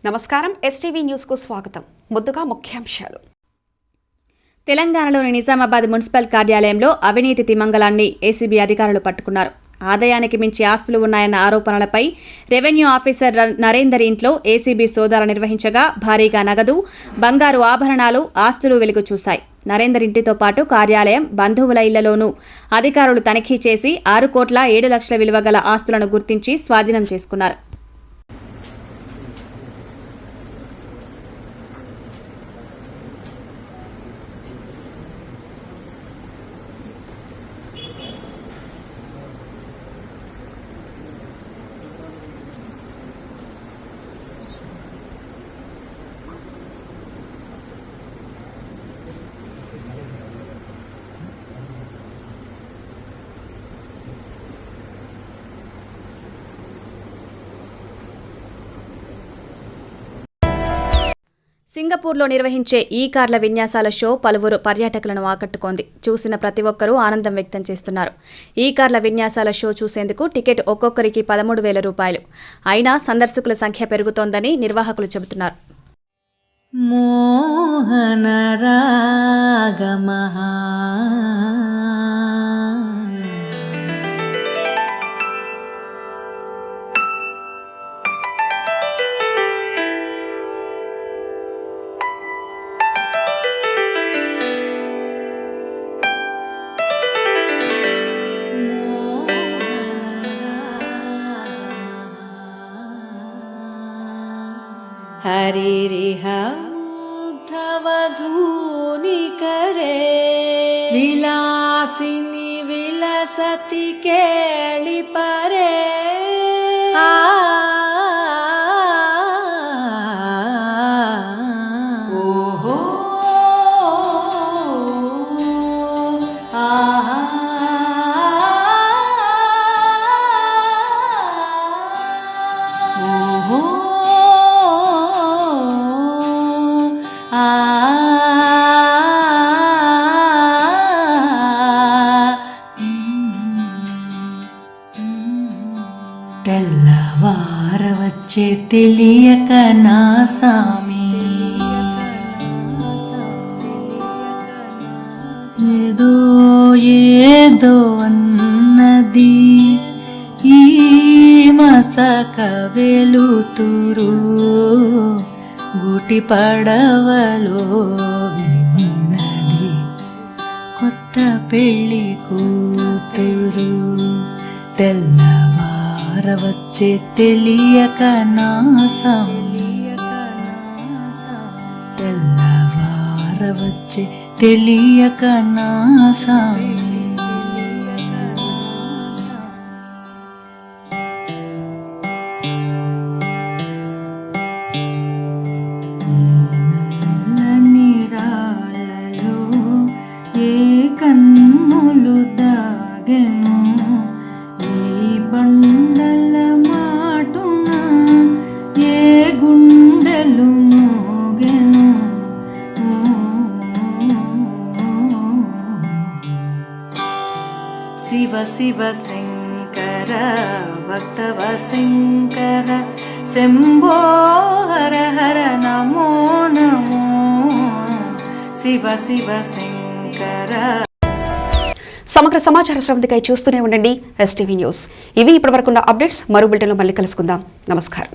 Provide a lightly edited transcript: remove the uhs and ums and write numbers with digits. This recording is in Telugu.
నమస్కారం, ఎస్టీవీ న్యూస్ కు స్వాగతం. ముందుగా ముఖ్యాంశాలు. తెలంగాణలోని నిజామాబాద్ మున్సిపల్ కార్యాలయంలో అవినీతి తిమంగళాన్ని ఏసీబీ అధికారులు పట్టుకున్నారు. ఆదాయానికి మించి ఆస్తులు ఉన్నాయన్న ఆరోపణలపై రెవెన్యూ ఆఫీసర్ నరేందర్ ఇంట్లో ఏసీబీ సోదాలు నిర్వహించగా భారీగా నగదు, బంగారు ఆభరణాలు, ఆస్తులు వెలుగు చూశాయి. నరేందర్ ఇంటితో పాటు కార్యాలయం, బంధువుల ఇళ్లలోనూ అధికారులు తనిఖీ చేసి 6,07,00,000 విలువ గల ఆస్తులను గుర్తించి స్వాధీనం చేసుకున్నారు. సింగపూర్లో నిర్వహించే ఈ కార్ల విన్యాసాల షో పలువురు పర్యాటకులను ఆకట్టుతోంది. చూసిన ప్రతి ఒక్కరూ ఆనందం వ్యక్తం చేస్తున్నారు. ఈ కార్ల విన్యాసాల షో చూసేందుకు టికెట్ ఒక్కొక్కరికి 13,000 రూపాయలు. అయినా సందర్శకుల సంఖ్య పెరుగుతోందని నిర్వాహకులు చెబుతున్నారు. మోహన రాగమహా हरिरिह मुग्धवधूनि करे विलासिनी विलसति केळि परे ओहो आहा ओहो తెల్లవారవచ్చే తెలియక నా సామి ఏదో ఏదో అన్నది ఈ మసక వెలుతురు గుటి పడవలో విన్నది కొత్త పెళ్లి కూతురు. తెల్లవారవచ్చే తెలియక నా సామి, తెల్లవారవచ్చే తెలియక నా సామి. నిరాళ్ళలో ఏ కన్నులు దాగెను, ఈ బండల మాటున ఏ గుండెలు మోగెను. శివ శివ శంకర భక్తవ శంకర శంభో హర హర నమో నమో శివ శివ శంకర. సమగ్ర సమాచార శ్రవంతికై చూస్తూనే ఉండండి ఎస్టీవీ న్యూస్. ఇవి ఇప్పటివరకున్న అప్డేట్స్. మరో బులెటిన్లో మళ్ళీ కలుసుకుందాం. నమస్కారం.